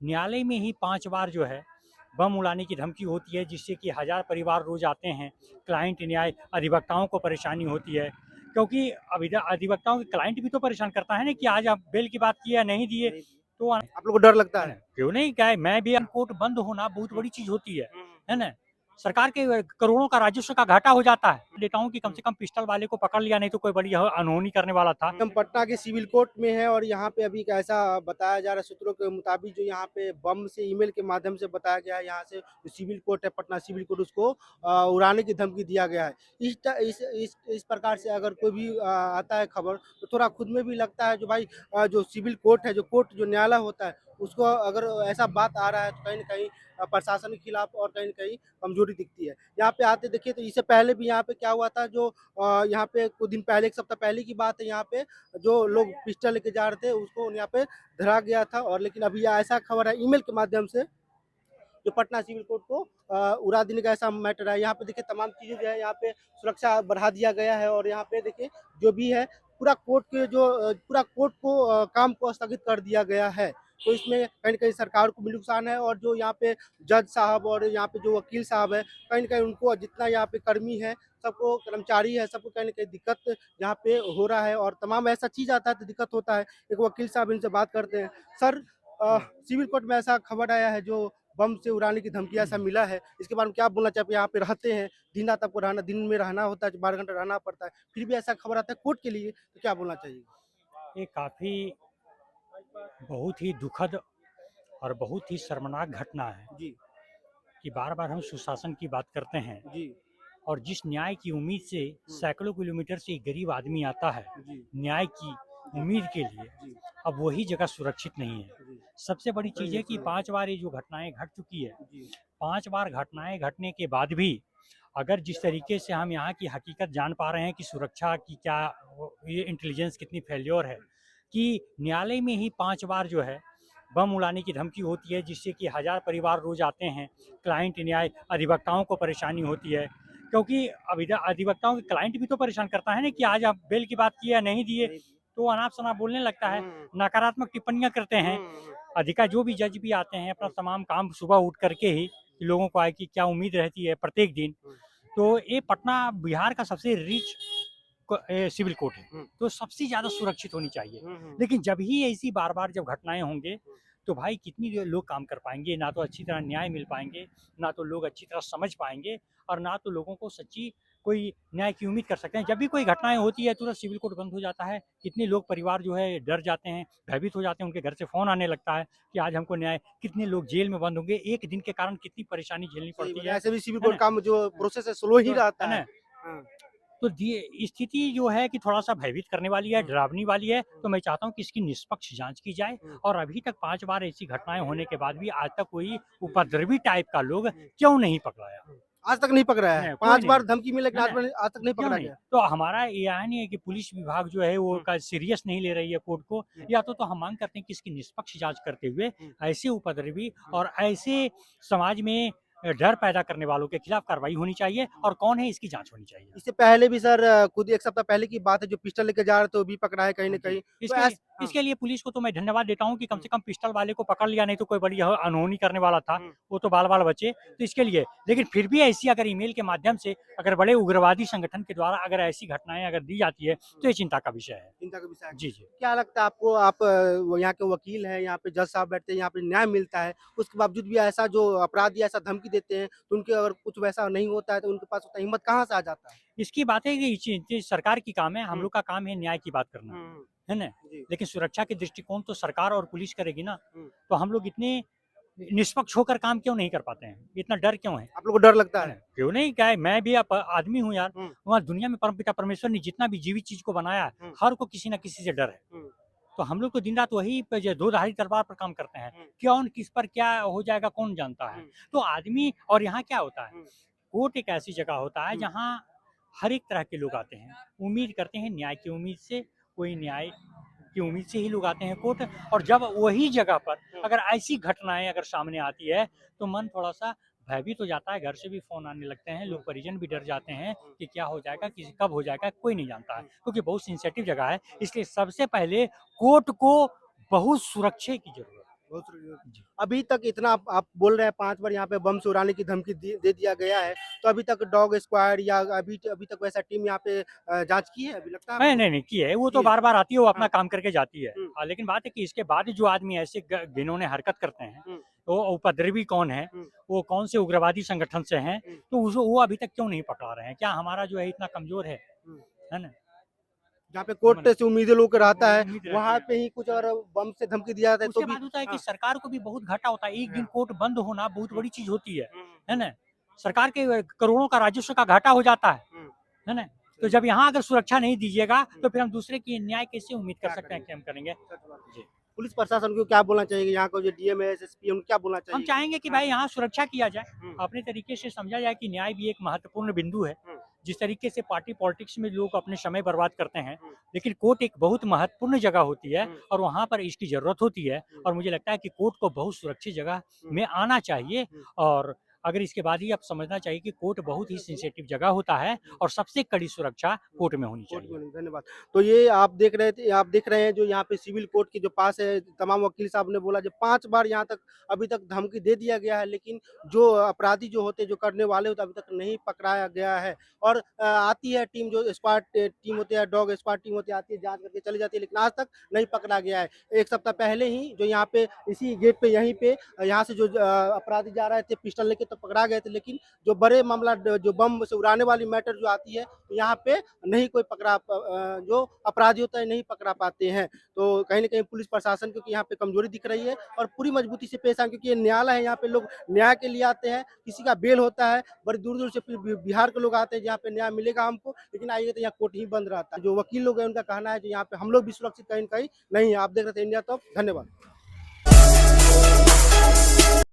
न्यायालय में ही 5 बार जो है बम उड़ाने की धमकी होती है, जिससे कि हज़ार परिवार रोज़ आते हैं। क्लाइंट न्याय अधिवक्ताओं को परेशानी होती है, क्योंकि अधिवक्ताओं के क्लाइंट भी तो परेशान करता है ना कि आज आप बेल की बात की या नहीं दिए, तो आप लोग को डर लगता है है? ना? क्यों नहीं, क्या है, मैं भी कोर्ट बंद होना बहुत बड़ी चीज़ होती है ना? सरकार के करोड़ों का राजस्व का घाटा हो जाता है। लेता हूँ कि कम से कम पिस्टल वाले को पकड़ लिया, नहीं तो कोई बड़ी अनहोनी करने वाला था। हम पटना के सिविल कोर्ट में हैं और यहाँ पे अभी ऐसा बताया जा रहा है सूत्रों के मुताबिक जो यहाँ पे बम से ईमेल के माध्यम से बताया गया है, यहाँ से जो सिविल कोर्ट है पटना सिविल कोर्ट उसको उड़ाने की धमकी दिया गया है। इस प्रकार से अगर कोई भी आता है खबर तो थोड़ा खुद में भी लगता है जो भाई जो सिविल कोर्ट है, जो कोर्ट जो न्यायालय होता है उसको अगर ऐसा बात आ रहा है तो कहीं न कहीं प्रशासन के खिलाफ और कहीं न कहीं कमजोरी दिखती है। यहाँ पे आते देखिए तो इससे पहले भी यहाँ पे क्या हुआ था जो यहाँ पे कुछ दिन पहले 1 सप्ताह पहले की बात है, यहाँ पे जो लोग पिस्टल लेके जा रहे थे उसको यहाँ पे धरा गया था और लेकिन अभी ऐसा खबर है ईमेल के माध्यम से जो पटना सिविल कोर्ट को उड़ा देने का ऐसा मैटर है। यहाँ पे देखिए तमाम चीज़ें जो है यहाँ पे सुरक्षा बढ़ा दिया गया है और यहाँ पे देखिए जो भी है पूरा कोर्ट के जो पूरा कोर्ट को काम को स्थगित कर दिया गया है। तो इसमें कहीं न कहीं सरकार को भी नुकसान है और जो यहाँ पे जज साहब और यहाँ पे जो वकील साहब है, कहीं न कहीं उनको जितना यहाँ पे कर्मी है, सबको कर्मचारी है, सबको कहीं न कहीं दिक्कत यहाँ पे हो रहा है और तमाम ऐसा चीज़ आता है तो दिक्कत होता है। एक वकील साहब इनसे बात करते हैं। सर सिविल कोर्ट में ऐसा खबर आया है जो बम से उड़ाने की धमकी ऐसा मिला है, इसके बारे में क्या बोलना चाहिए? आप यहाँ पे रहते हैं, दिन-रात आपको रहना दिन में रहना होता है, 12 घंटा रहना पड़ता है, फिर भी ऐसा खबर आता है कोर्ट के लिए, तो क्या बोलना चाहिए? ये काफ़ी बहुत ही दुखद और बहुत ही शर्मनाक घटना है जी, कि बार-बार हम सुशासन की बात करते हैं जी, और जिस न्याय की उम्मीद से सैकड़ों किलोमीटर से एक गरीब आदमी आता है, जी, न्याय की उम्मीद के लिए, जी, अब वही जगह सुरक्षित नहीं है। जी, सबसे बड़ी चीज़ है कि 5 बार ये जो घटनाएँ घट चुकी है, जी, 5 बार घटनाएँ घटने के बाद भी अगर जिस तरीके से हम यहाँ की हकीकत जान पा रहे हैं कि सुरक्षा की क्या ये इंटेलिजेंस कितनी फेल्योर है, कि न्यायालय में ही 5 बार जो है बम उड़ाने की धमकी होती है, जिससे कि हज़ार परिवार रोज़ आते हैं। क्लाइंट न्याय अधिवक्ताओं को परेशानी होती है, क्योंकि अधिवक्ताओं के क्लाइंट भी तो परेशान करता है ना कि आज आप बेल की बात की या नहीं दिए, तो अनाप-शनाप बोलने लगता है, नकारात्मक टिप्पणियाँ करते हैं। जो भी जज भी आते हैं अपना तमाम काम सुबह उठ करके ही लोगों को आए कि क्या उम्मीद रहती है प्रत्येक दिन, तो ये पटना बिहार का सबसे रिच सिविल कोर्ट है, तो सबसे ज़्यादा सुरक्षित होनी चाहिए। लेकिन जब ही ऐसी बार-बार जब घटनाएँ होंगे, तो भाई कितनी लोग काम कर पाएँगे, ना तो अच्छी तरह न्याय मिल पाएँगे, ना तो लोग अच्छी तरह समझ पाएँगे और ना तो लोगों को सच्ची कोई न्याय की उम्मीद कर सकते हैं। जब भी कोई घटनाएँ होती है, तुरंत सिविल कोर्ट बंद हो जाता है। कितने लोग परिवार जो है डर जाते हैं, भयभीत हो जाते हैं, उनके घर से फ़ोन आने लगता है कि आज हमको न्याय, कितने लोग जेल में बंद होंगे, एक दिन के कारण कितनी परेशानी झेलनी सही पड़ती बात है। ऐसे भी सिविल है कोर्ट ना? का जो प्रोसेस है स्लो ही तो रहता है है। ना? हाँ, तो स्थिति जो है कि थोड़ा-सा भयभीत करने वाली है, डरावनी वाली है, तो मैं चाहता हूँ कि इसकी निष्पक्ष जाँच की जाए और अभी तक 5 बार ऐसी घटनाएँ होने के बाद भी आज तक कोई उपद्रवी टाइप का लोग क्यों नहीं पकड़ाया? आज तक नहीं पकड़ा है है, ना? कोई 5 नहीं, बार धमकी मिले लेकिन है ना? आज तक नहीं क्यों पकड़ा नहीं? गया। तो हमारा यह नहीं है कि पुलिस विभाग जो है वो का सीरियस नहीं ले रही है कोर्ट को, या तो हम माँग करते हैं कि इसकी निष्पक्ष जाँच करते हुए ऐसे उपद्रवी और ऐसे समाज में डर पैदा करने वालों के खिलाफ कार्रवाई होनी चाहिए और कौन है इसकी जाँच होनी चाहिए। इससे पहले भी सर खुद 1 सप्ताह पहले की बात है जो पिस्टल लेके जा रहे थे वो भी पकड़ा है कहीं न जी, कहीं। तो ऐस हाँ, इसके लिए पुलिस को तो मैं धन्यवाद देता हूँ कि कम से कम पिस्टल वाले को पकड़ लिया, नहीं तो कोई बड़ी अनहोनी करने वाला था, वो तो बाल-बाल बचे, तो इसके लिए। लेकिन फिर भी ऐसी अगर ईमेल के माध्यम से अगर बड़े उग्रवादी संगठन के द्वारा अगर ऐसी घटनाएँ अगर दी जाती है, तो ये चिंता का विषय है। चिंता का विषय है। जी, जी। क्या लगता है आपको आप वो यहाँ के वकील हैं, यहाँ पे जज साहब बैठते हैं, यहाँ पे न्याय मिलता है, उसके बावजूद भी ऐसा जो अपराधी ऐसा धमकी देते हैं, तो उनके अगर कुछ वैसा नहीं होता है तो उनके पास उतना हिम्मत कहाँ से आ जाता है? इसकी बात है कि ये सरकार की काम है, हम हुँ, लोग का काम है न्याय की बात करना, हुँ, है ना? जी, लेकिन सुरक्षा के दृष्टिकोण तो सरकार और पुलिस करेगी ना, हुँ। तो हम लोग इतने निष्पक्ष होकर काम क्यों नहीं कर पाते हैं? इतना डर क्यों आप लोग को डर लगता है है? ना? क्यों नहीं, क्या है, मैं भी आदमी हूँ यार, हुँ, वहाँ दुनिया में परमपिता परमेश्वर ने जितना भी जीवित चीज़ को बनाया है, हुँ, हर को किसी न किसी से डर है। हुँ, तो हम लोग तो दिन-रात वही पे जो दो-धारी तलवार पर काम करते हैं। हुँ, कौन किस पर क्या हो जाएगा कौन जानता है? हुँ, तो आदमी और यहाँ क्या होता है, हुँ, कोर्ट एक ऐसी जगह होता है हुँ, जहाँ हर एक तरह के लोग आते हैं। उम्मीद करते हैं न्याय की उम्मीद से, कोई न्याय की उम्मीद से ही लोग आते हैं कोर्ट, और जब वही जगह पर अगर ऐसी घटनाएँ अगर सामने आती है, तो मन थोड़ा-सा भयभीत हो जाता है, घर से भी फ़ोन आने लगते हैं, लोग परिजन भी डर जाते हैं कि क्या हो जाएगा, किसी कब हो जाएगा, कोई नहीं जानता है, क्योंकि बहुत सेंसिटिव जगह है। इसलिए सबसे पहले कोर्ट को बहुत सुरक्षा की ज़रूरत है। जी। अभी तक इतना आप बोल रहे हैं 5 बार यहाँ पे बम से उड़ाने की धमकी दे दिया गया है, तो अभी तक डॉग स्क्वाड या अभी तक वैसा टीम यहाँ पे जाँच की है? अभी लगता है नहीं, आपको? नहीं, नहीं की है, वो की तो है? बार-बार आती है, वो अपना हाँ। काम करके जाती है। हुँ, लेकिन बात है कि इसके बाद जो आदमी ऐसे घिनौने हरकत करते हैं, हुँ, वो उपद्रवी कौन है, हुँ, वो कौन से उग्रवादी संगठन से हैं, हुँ, तो वो अभी तक क्यों नहीं पकड़ा रहे हैं? क्या हमारा जो है इतना कमज़ोर हुँ। है ना? जहाँ पे समझ कोर्ट से उम्मीदें लोग रहता है, उम्मीद रहती वहाँ है। पे ही कुछ अगर बम से धमकी दिया जाता है तो उसके भी बाद होता है कि हाँ, सरकार को भी बहुत घाटा होता है। एक दिन हाँ, कोर्ट बंद होना बहुत हुँ, बड़ी चीज़ होती हुँ, है ना? सरकार के करोड़ों का राजस्व का घाटा हो जाता हुँ, है ना? तो सही जब बात। यहाँ अगर सुरक्षा नहीं दीजिएगा, हुँ, तो फिर हम दूसरे की न्याय कैसे उम्मीद कर क्या सकते हैं करेंगे? कि हम करेंगे? सच बात है। जी। पुलिस प्रशासन को क्या बोलना चाहिए? यहाँ का जो डीएम है, एसएसपी है, उनको क्या बोलना हम चाहिए? चाहेंगे कि हाँ, भाई यहाँ सुरक्षा किया जाए, हुँ, अपने तरीके से समझा जाए कि न्याय भी एक महत्वपूर्ण बिंदु है। हुँ, जिस तरीके से पार्टी पॉलिटिक्स में लोग अपने समय बर्बाद करते हैं, हुँ, लेकिन कोर्ट एक बहुत महत्वपूर्ण जगह होती है हुँ, और वहाँ पर इसकी ज़रूरत होती है हुँ, और मुझे लगता है कि कोर्ट को बहुत सुरक्षित जगह हुँ, में आना चाहिए हुँ, और अगर इसके बाद ही आप समझना चाहिए कि कोर्ट बहुत ही सेंसिटिव जगह होता है हुँ। और सबसे कड़ी सुरक्षा हुँ, कोर्ट में होनी कोर्ट चाहिए। में नहीं, धन्यवाद। तो ये आप देख रहे हैं जो यहाँ पे सिविल कोर्ट के जो पास है, तमाम वकील साहब ने बोला जो 5 बार यहाँ तक अभी तक धमकी दे दिया गया है, लेकिन जो अपराधी जो होते हैं, जो करने वाले होते हैं, अभी तक नहीं पकड़ाया गया है। और आती है टीम जो स्क्वाड टीम होती है, डॉग स्क्वाड टीम होती है, आती है, जाँच करके चली जाती है, लेकिन आज तक नहीं पकड़ा गया है। 1 सप्ताह पहले ही जो यहाँ पे इसी गेट पे यहीं पे यहाँ से जो अपराधी जा रहे थे पिस्टल लेके तो पकड़ा गए थे, लेकिन जो बड़े मामला जो बम से उड़ाने वाली मैटर जो आती है, तो यहाँ पे नहीं कोई जो अपराधी होता है नहीं पकड़ा पाते हैं। तो कहीं न कहीं पुलिस प्रशासन क्योंकि यहाँ पे कमज़ोरी दिख रही है और पूरी मजबूती से पेश आए क्योंकि ये न्यायालय है, यहाँ पे लोग न्याय के लिए आते हैं, किसी का बेल होता है, बड़ी दूर-दूर से बिहार के लोग आते हैं जहाँ पे न्याय मिलेगा हमको, लेकिन आइए तो यहाँ कोर्ट ही बंद रहता है। जो वकील लोग हैं उनका कहना है जो यहाँ पे हम लोग भी सुरक्षित कहीं न कहीं नहीं है। आप देख रहे थे इंडिया तक, धन्यवाद।